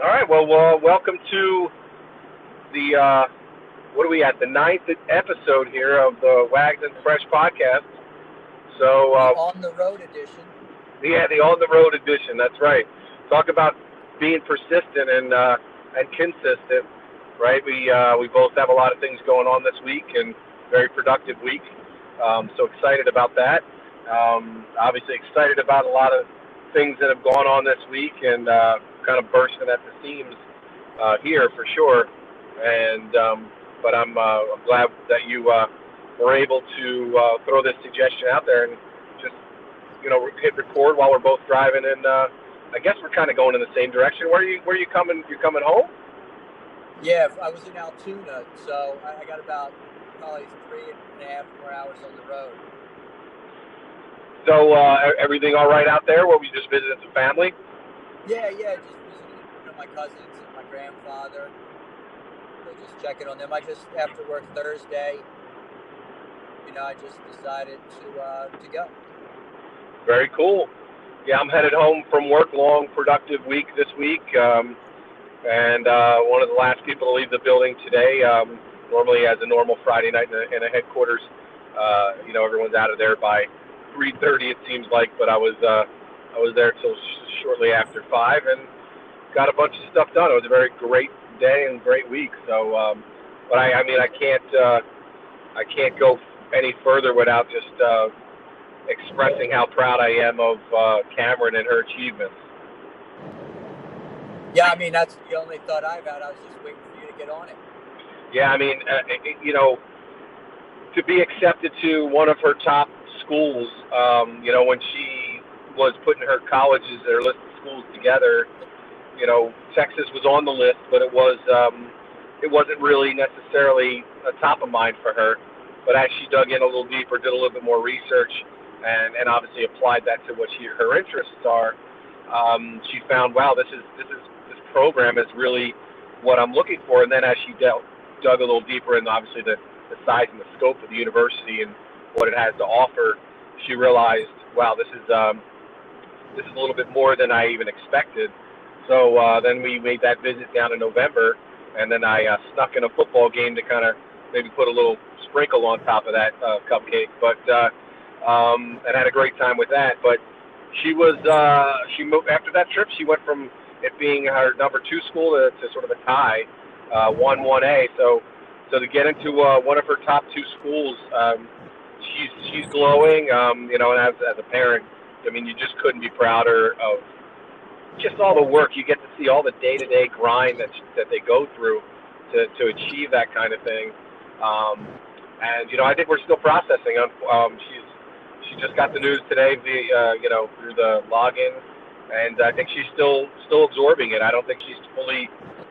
All right. Well, welcome to the what are we at? The ninth episode here of the Wags and Fresh podcast. So The on the road edition. yeah, the on the road edition. That's right. Talk about being persistent and consistent. Right. We both have a lot of things going on this week and very productive week. So excited about that. Obviously excited about a lot of things that have gone on this week and kind of bursting at the seams here for sure. And but I'm glad that you were able to throw this suggestion out there and just hit record while we're both driving. And I guess we're kind of going in the same direction. Where are you coming? You're coming home? Yeah, I was in Altoona, so I got about probably 3.5 more hours on the road. So everything all right out there? Where we just visited some family? Yeah, just visited my cousins and my grandfather. So just checking on them. I just after work Thursday, I just decided to go. Very cool. Yeah, I'm headed home from work. Long, productive week this week, and one of the last people to leave the building today. Normally, as a normal Friday night in a headquarters, everyone's out of there by 3:30 it seems like, but I was there till shortly after 5 and got a bunch of stuff done. It was a very great day and great week. So, but I mean I can't go any further without just expressing how proud I am of Cameron and her achievements. Yeah, I mean that's the only thought I've had. I was just waiting for you to get on it. Yeah, I mean, to be accepted to one of her top schools, when she was putting her colleges, their list of schools together, Texas was on the list, but it wasn't really necessarily a top of mind for her. But as she dug in a little deeper, did a little bit more research, and obviously applied that to what her interests are, she found, wow, this program is really what I'm looking for. And then as she dug a little deeper in obviously the size and the scope of the university and what it has to offer, she realized, wow, this is a little bit more than I even expected. So then we made that visit down in November, and then I snuck in a football game to kind of maybe put a little sprinkle on top of that cupcake. But and had a great time with that. But she moved after that trip. She went from it being her number 2 school to sort of a tie, 1A. So to get into one of her top 2 schools, she's glowing. And as a parent, I mean, you just couldn't be prouder of just all the work. You get to see all the day-to-day grind that they go through to achieve that kind of thing. And I think we're still processing. She just got the news today through the login, and I think she's still absorbing it. I don't think she's fully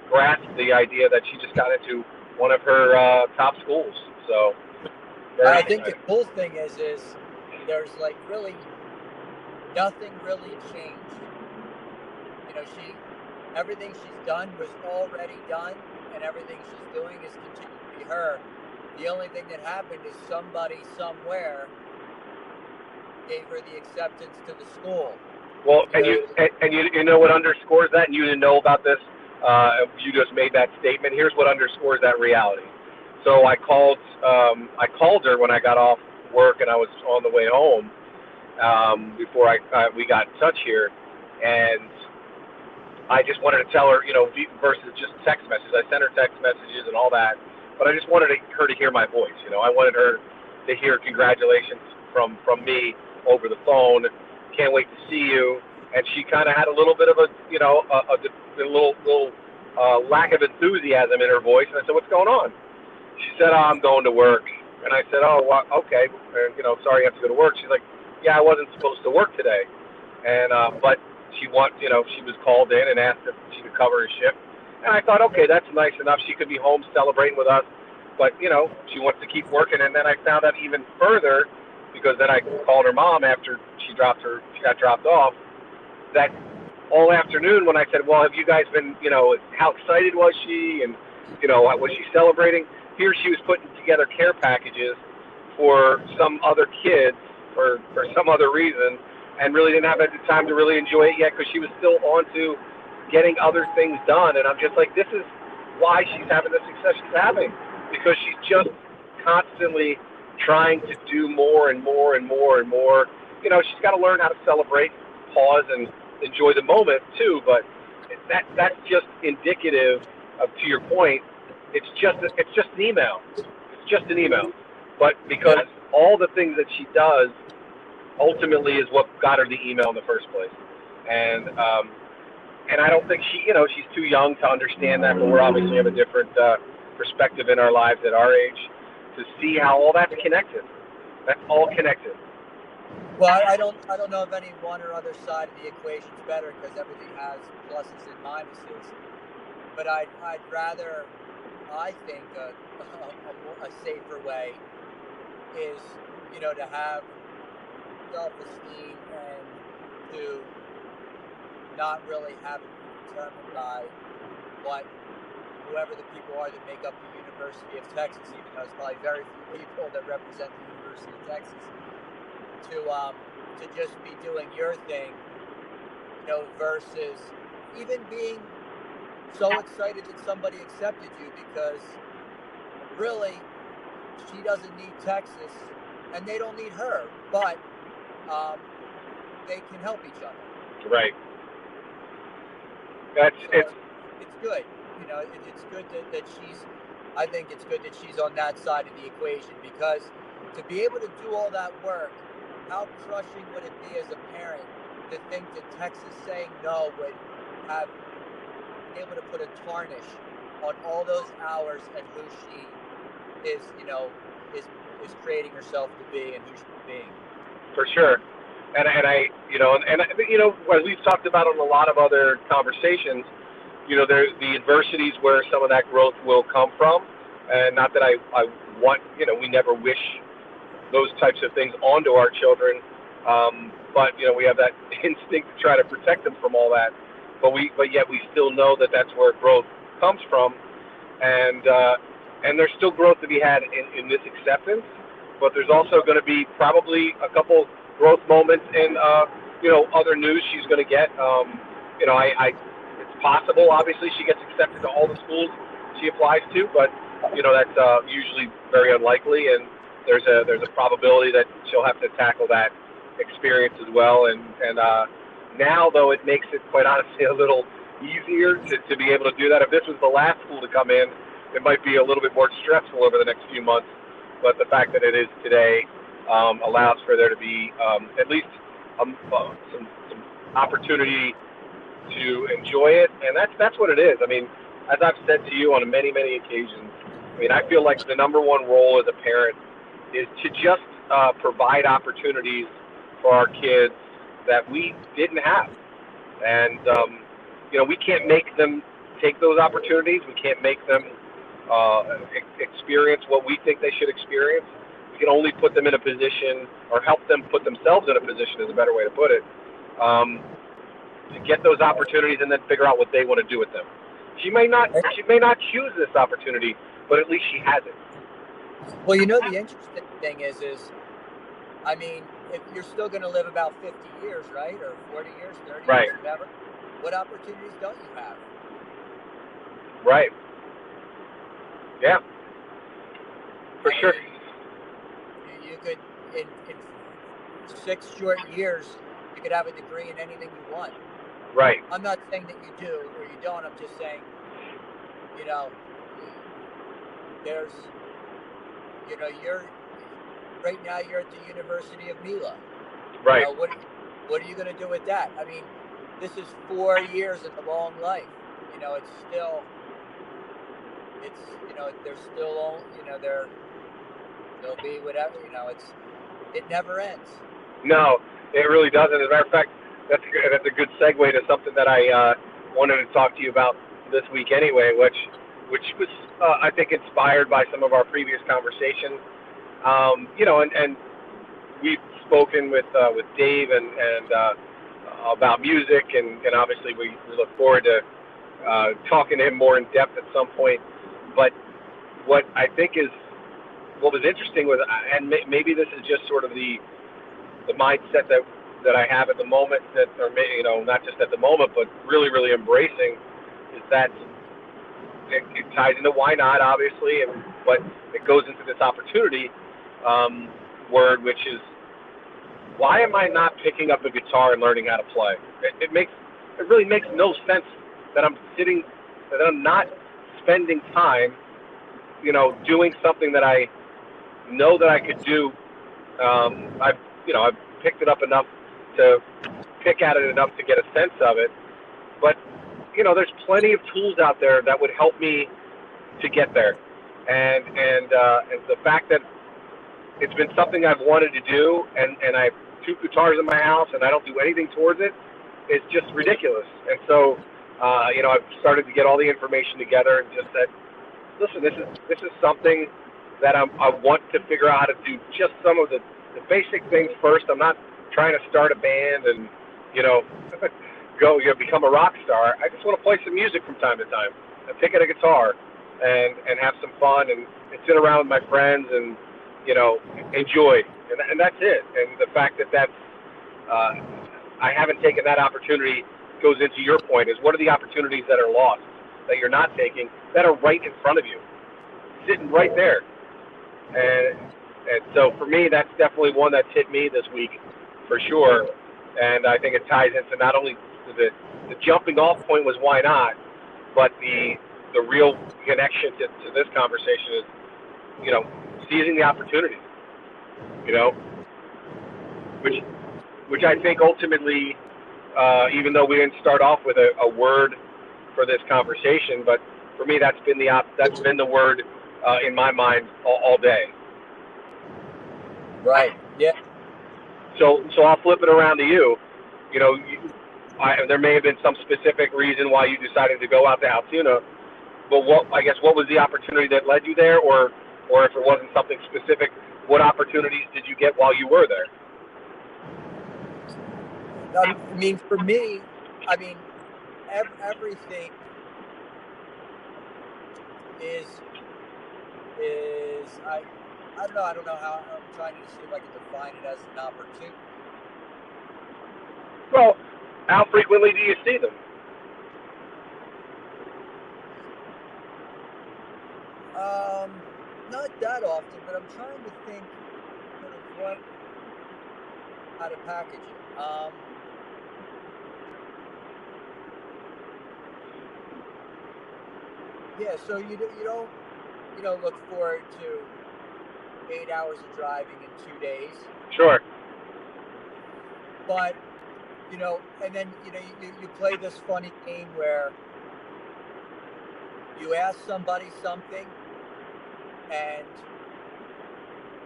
grasped the idea that she just got into one of her top schools. So I think the cool thing is there's like really nothing really changed. Everything she's done was already done, and everything she's doing is continuing to be her. The only thing that happened is somebody somewhere gave her the acceptance to the school. Well, and you know what underscores that, and you didn't know about this. You just made that statement. Here's what underscores that reality. So I called her when I got off work and I was on the way home before we got in touch here, and I just wanted to tell her, versus just text messages. I sent her text messages and all that, but I just wanted her to hear my voice. I wanted her to hear congratulations from me over the phone. Can't wait to see you. And she kind of had a little bit of a little lack of enthusiasm in her voice. And I said, "What's going on?" She said, "Oh, I'm going to work." And I said, "Oh, well, okay. And, sorry you have to go to work." She's like, "Yeah, I wasn't supposed to work today." And but she was called in and asked if she could cover her shift. And I thought, okay, that's nice enough. She could be home celebrating with us. But, she wants to keep working. And then I found out even further, because then I called her mom after she got dropped off, that all afternoon when I said, well, have you guys been, how excited was she? And, was she celebrating? Here she was putting together care packages for some other kids for some other reason, and really didn't have the time to really enjoy it yet because she was still on to getting other things done. And I'm just like, this is why she's having the success she's having, because she's just constantly trying to do more and more and more and more. She's got to learn how to celebrate, pause, and enjoy the moment too. But that's just indicative of, to your point, it's just an email. It's just an email. But because all the things that she does ultimately is what got her the email in the first place. And I don't think she's too young to understand that, but we're obviously have a different perspective in our lives at our age to see how all that's connected. That's all connected. Well, I don't know if any one or other side of the equation is better, because everything has pluses and minuses. But I'd rather, I think, a safer way is, to have self-esteem and to not really have it be determined by whoever the people are that make up the University of Texas, even though it's probably very few people that represent the University of Texas, to just be doing your thing, versus even being so excited that somebody accepted you, because really she doesn't need Texas and they don't need her, but they can help each other. Right. It's good. It's good that she's. I think it's good that she's on that side of the equation, because to be able to do all that work, how crushing would it be as a parent to think that Texas saying no would have been able to put a tarnish on all those hours and who she is, is creating herself to be and who she's being. For sure. And as we've talked about on a lot of other conversations, there's the adversities where some of that growth will come from. And not that I want, we never wish those types of things onto our children. But, we have that instinct to try to protect them from all that. But yet we still know that that's where growth comes from. And there's still growth to be had in this acceptance. But there's also going to be probably a couple growth moments in, other news she's going to get. It's possible, obviously, she gets accepted to all the schools she applies to, but, that's usually very unlikely, and there's a probability that she'll have to tackle that experience as well. And now, though, it makes it, quite honestly, a little easier to be able to do that. If this was the last school to come in, it might be a little bit more stressful over the next few months, but the fact that it is today allows for there to be at least some opportunity to enjoy it, and that's what it is. I mean, as I've said to you on many, many occasions, I feel like the number one role as a parent is to just provide opportunities for our kids that we didn't have, and we can't make them take those opportunities. We can't make them experience what we think they should experience. We can only put them in a position, or help them put themselves in a position, is a better way to put it, to get those opportunities and then figure out what they want to do with them. She may not choose this opportunity, but at least she has it. Well, the interesting thing is, if you're still going to live about 50 years, right, or 40 years, 30 right. years, whatever, what opportunities don't you have? Right. Yeah. For sure. You could, in 6 short years, you could have a degree in anything you want. Right. I'm not saying that you do or you don't. I'm just saying, there's, you're right now. You're at the University of Mila. Right. What are you going to do with that? This is 4 years in a long life. It's still. There's still, there'll be whatever. It never ends. No, it really doesn't. As a matter of fact, that's a good segue to something that I wanted to talk to you about this week anyway, which was I think inspired by some of our previous conversations. And we've spoken with Dave and about music, and obviously we look forward to talking to him more in depth at some point. But what I think what was interesting was, and maybe this is just sort of the mindset that that I have at the moment that are, not just at the moment, but really, really embracing is that it ties into why not, obviously, but it goes into this opportunity word, which is why am I not picking up a guitar and learning how to play? It really makes no sense that I'm not spending time, doing something that I know that I could do. I've picked it up enough to pick at it enough to get a sense of it, but there's plenty of tools out there that would help me to get there, and the fact that it's been something I've wanted to do, and I have two guitars in my house, and I don't do anything towards it. It's just ridiculous. And so, I've started to get all the information together and just said, listen, this is something that I want to figure out how to do. Just some of the basic things first. I'm not trying to start a band and go become a rock star. I just want to play some music from time to time and pick up a guitar and have some fun and sit around with my friends and enjoy, and that's it. And the fact that that's I haven't taken that opportunity goes into your point, is what are the opportunities that are lost, that you're not taking, that are right in front of you, sitting right there. And so for me, that's definitely one that's hit me this week for sure. And I think it ties into not only the jumping off point was why not, but the real connection to this conversation is, seizing the opportunity, which I think ultimately, even though we didn't start off with a word for this conversation, but for me that's been the word in my mind all day. Right. Yeah. So I'll flip it around to you. There may have been some specific reason why you decided to go out to Altoona, but what was the opportunity that led you there, or if it wasn't something specific, what opportunities did you get while you were there? For me, everything is I don't know how I'm trying to see if I can define it as an opportunity. Well, how frequently do you see them? Not that often, but I'm trying to think sort of how to package it. Yeah, so you don't look forward to 8 hours of driving in 2 days. Sure. But and then you play this funny game where you ask somebody something, and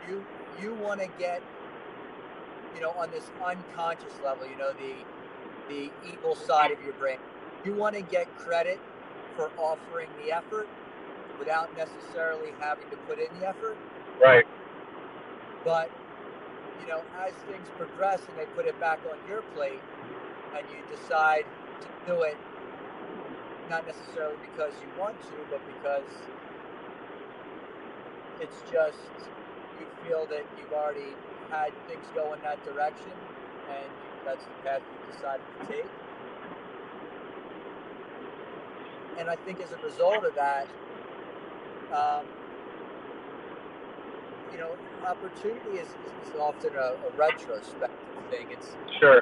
you want to get on this unconscious level, the evil side of your brain. You want to get credit for offering the effort without necessarily having to put in the effort. Right. But as things progress and they put it back on your plate, and you decide to do it, not necessarily because you want to, but because it's just you feel that you've already had things go in that direction, and that's the path you decided to take. And I think as a result of that, opportunity is often a retrospective thing. Sure.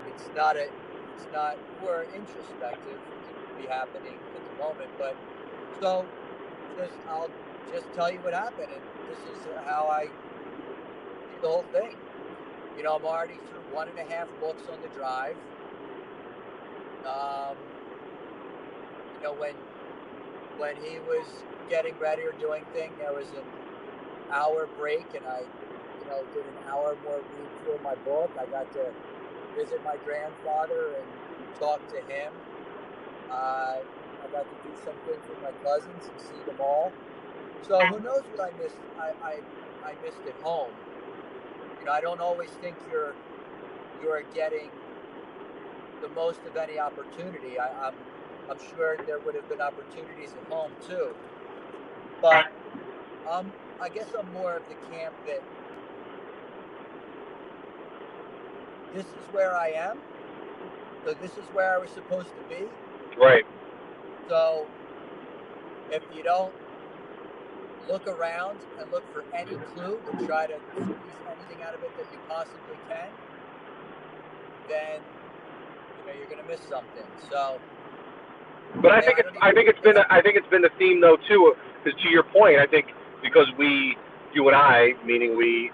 It's not more introspective. It could be happening at the moment, but so I'll just tell you what happened, and this is how I do the whole thing. I'm already through 1.5 books on the drive. When he was getting ready or doing thing, there was an hour break, and I did an hour more read through my book. I got to visit my grandfather and talk to him. I got to do some things with my cousins and see them all. So who knows what I missed? I missed at home. I don't always think you're getting the most of any opportunity. I'm sure there would have been opportunities at home too. But I guess I'm more of the camp that this is where I am. So this is where I was supposed to be. Right. So if you don't look around and look for any clue to try to squeeze anything out of it that you possibly can, then you're going to miss something. So, but I think it's been the theme though too. Because to your point, I think because you and I, meaning we,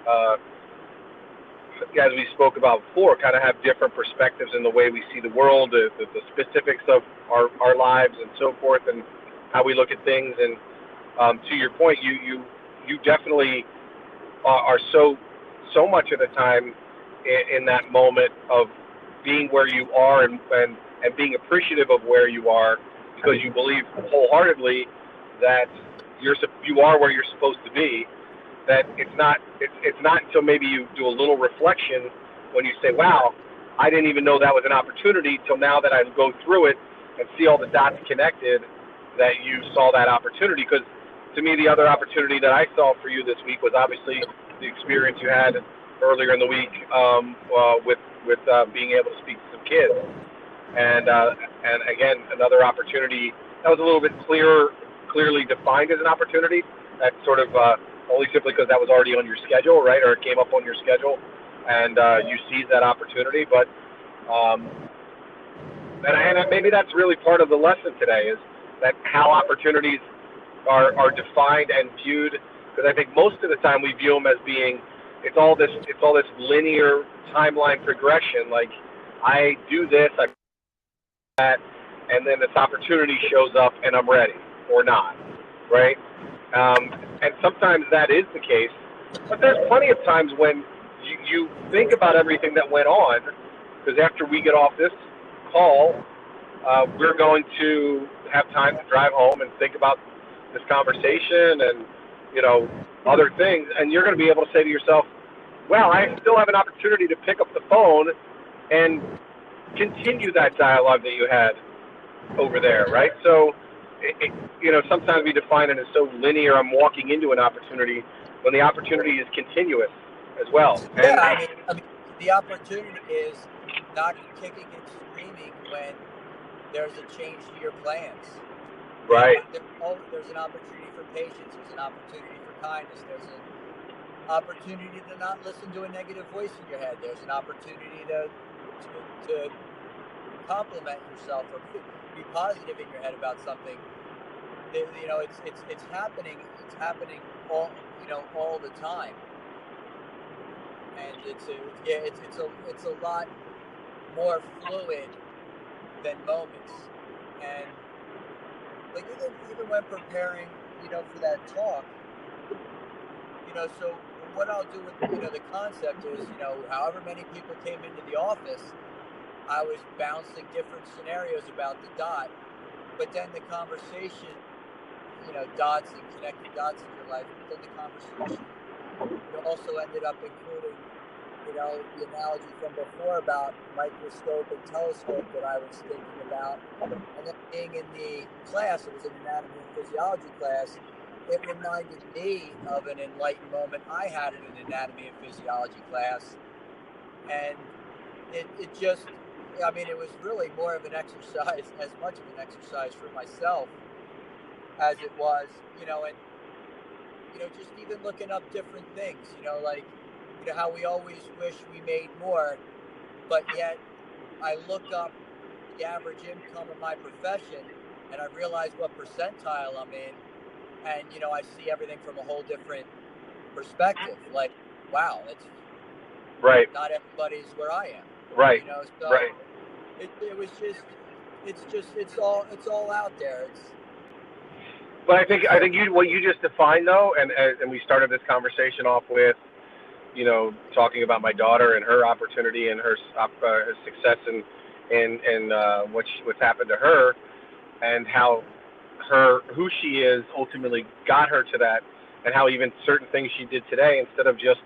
as we spoke about before, kind of have different perspectives in the way we see the world, the specifics of our lives and so forth, and how we look at things. And to your point, you definitely are so much of the time in that moment of being where you are and being appreciative of where you are, because you believe wholeheartedly that you are where you're supposed to be. That it's not until maybe you do a little reflection when you say, wow, I didn't even know that was an opportunity, till now that I go through it and see all the dots connected, that you saw that opportunity. Because to me, the other opportunity that I saw for you this week was obviously the experience you had earlier in the week with being able to speak to some kids, and again, another opportunity that was a little bit clearly defined as an opportunity. That sort of only simply because that was already on your schedule, right, or it came up on your schedule, and you seized that opportunity. But and maybe that's really part of the lesson today, is that how opportunities are defined and viewed. Because I think most of the time we view them as being it's all this linear timeline progression. Like, I do this, I do that, and then this opportunity shows up, and I'm ready or not, right? And sometimes that is the case, but there's plenty of times when you think about everything that went on. Because after we get off this call, we're going to have time to drive home and think about this conversation and other things, and you're going to be able to say to yourself, well, I still have an opportunity to pick up the phone and continue that dialogue that you had over there, right? So, sometimes we define it as so linear. I'm walking into an opportunity when the opportunity is continuous as well. And yeah, I mean, the opportunity is not kicking and screaming when there's a change to your plans. Right. There's an opportunity for patience. There's an opportunity for kindness. There's an opportunity to not listen to a negative voice in your head. There's an opportunity to compliment yourself or be positive in your head about something. It's happening. It's happening all the time, and it's a lot more fluid than moments. And like even when preparing, for that talk, so what I'll do with the concept is, however many people came into the office, I was bouncing different scenarios about the dot, but then the conversation, dots and connecting dots in your life, but then the conversation also ended up including, the analogy from before about microscope and telescope that I was thinking about. And then being in the class, it was an anatomy and physiology class, it reminded me of an enlightened moment I had in an anatomy and physiology class. And it just, it was really more of an exercise, as much of an exercise for myself as it was, and, just even looking up different things, like, how we always wish we made more, but yet I look up the average income of my profession and I realize what percentile I'm in, and, I see everything from a whole different perspective. Like, wow, it's right. Not everybody's where I am. Right. So right. It was just, it's all out there. But I think what you just defined though, and we started this conversation off with, talking about my daughter and her opportunity and her success and what's happened to her, and how who she is ultimately got her to that, and how even certain things she did today, instead of just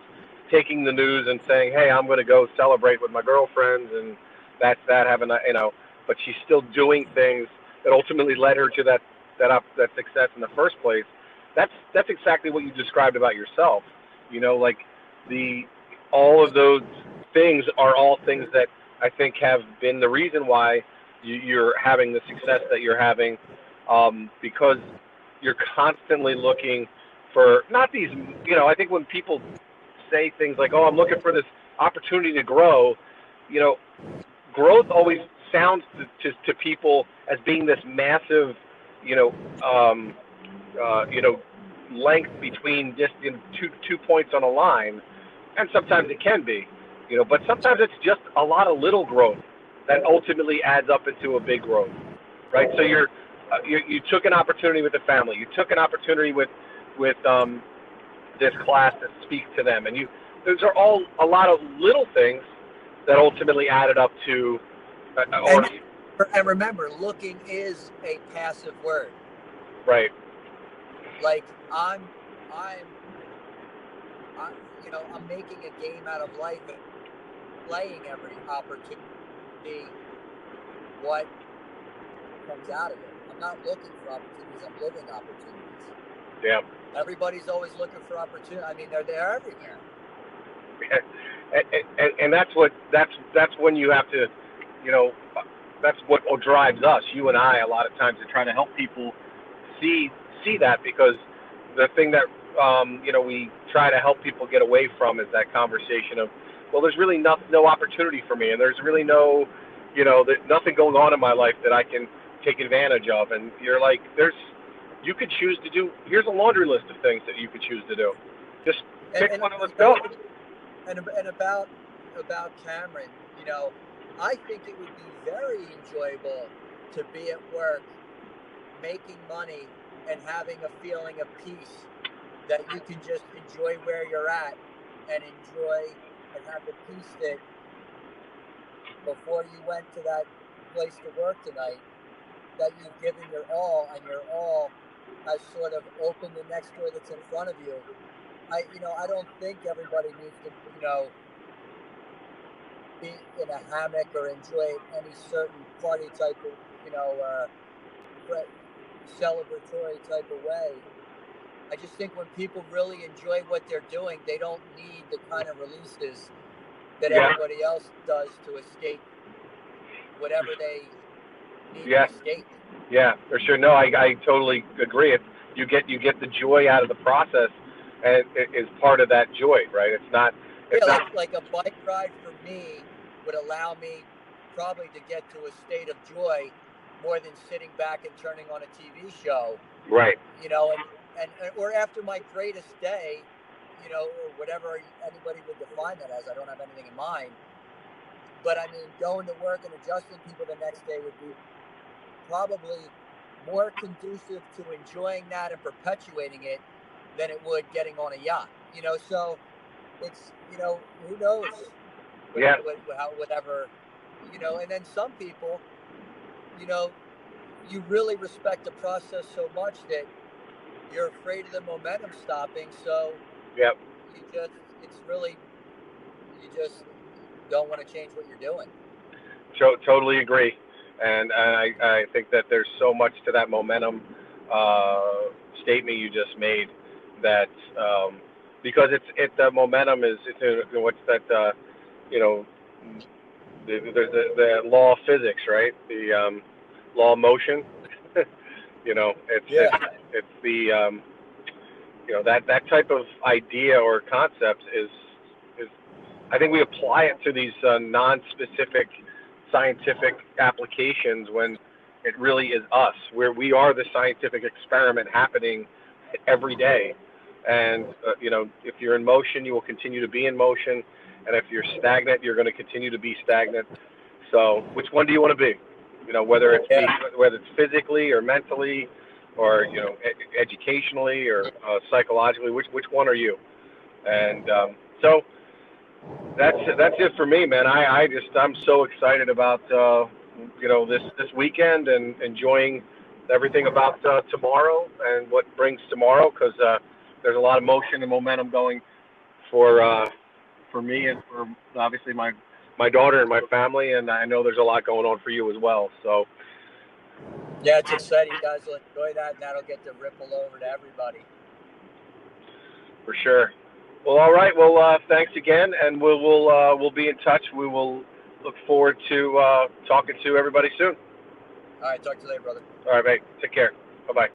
taking the news and saying, hey, I'm going to go celebrate with my girlfriends and that's that, having a, but she's still doing things that ultimately led her to that success in the first place. That's exactly what you described about yourself. Like all of those things are all things that I think have been the reason why you're having the success that you're having, because you're constantly looking for not these. I think when people say things like, "Oh, I'm looking for this opportunity to grow," you know, growth always sounds to people as being this massive, you know, um, length between just two points on a line, and sometimes it can be, but sometimes it's just a lot of little growth that ultimately adds up into a big growth, right? So you took an opportunity with the family, you took an opportunity with this class to speak to them, and those are all a lot of little things that ultimately added up to, and remember, looking is a passive word. Right. Like I'm making a game out of life and playing every opportunity, what comes out of it. I'm not looking for opportunities, I'm living opportunities. Yeah. Everybody's always looking for opportunity. I mean, they're everywhere. And that's when you have to, that's what drives us, you and I, a lot of times, to try to help people see that, because the thing that we try to help people get away from is that conversation of, well, there's really no opportunity for me, and there's really no, nothing going on in my life that I can take advantage of. And you're like, you could choose to do. Here's a laundry list of things that you could choose to do. Just pick one and let's go. And about Cameron, I think it would be very enjoyable to be at work, making money, and having a feeling of peace that you can just enjoy where you're at and enjoy and have the peace that before you went to that place to work tonight, that you've given your all, and your all has sort of opened the next door that's in front of you. I don't think everybody needs to, be in a hammock or enjoy any certain party type of, celebratory type of way. I just think when people really enjoy what they're doing, they don't need the kind of releases that everybody else does to escape whatever they need to escape. Yeah, for sure. No, I totally agree. You get the joy out of the process, and it is part of that joy, right? It's not. Like a bike ride for me would allow me probably to get to a state of joy more than sitting back and turning on a TV show. Right. And or after my greatest day, or whatever anybody would define that as. I don't have anything in mind. But I mean, going to work and adjusting people the next day would be probably more conducive to enjoying that and perpetuating it than it would getting on a yacht. So it's, who knows? Whatever, and then some people, you really respect the process so much that you're afraid of the momentum stopping. So you just don't want to change what you're doing. Totally agree. And I think that there's so much to that momentum statement you just made, that because the momentum is, what's that, there's the law of physics, right? The law of motion. It's the that type of idea or concept is I think we apply it to these non-specific scientific applications when it really is us, where we are the scientific experiment happening every day. And if you're in motion, you will continue to be in motion, and if you're stagnant, you're going to continue to be stagnant. So which one do you want to be? Whether it's physically or mentally, or educationally or psychologically, which one are you? And so that's it for me, man. I'm so excited about this weekend, and enjoying everything about tomorrow and what brings tomorrow, because there's a lot of motion and momentum going for me, and for obviously my daughter and my family, and I know there's a lot going on for you as well. So yeah, it's exciting. You guys will enjoy that, and that'll get to ripple over to everybody. For sure. Well, all right. Well, thanks again, and we'll be in touch. We will look forward to talking to everybody soon. All right, talk to you later, brother. All right, mate. Take care. Bye bye.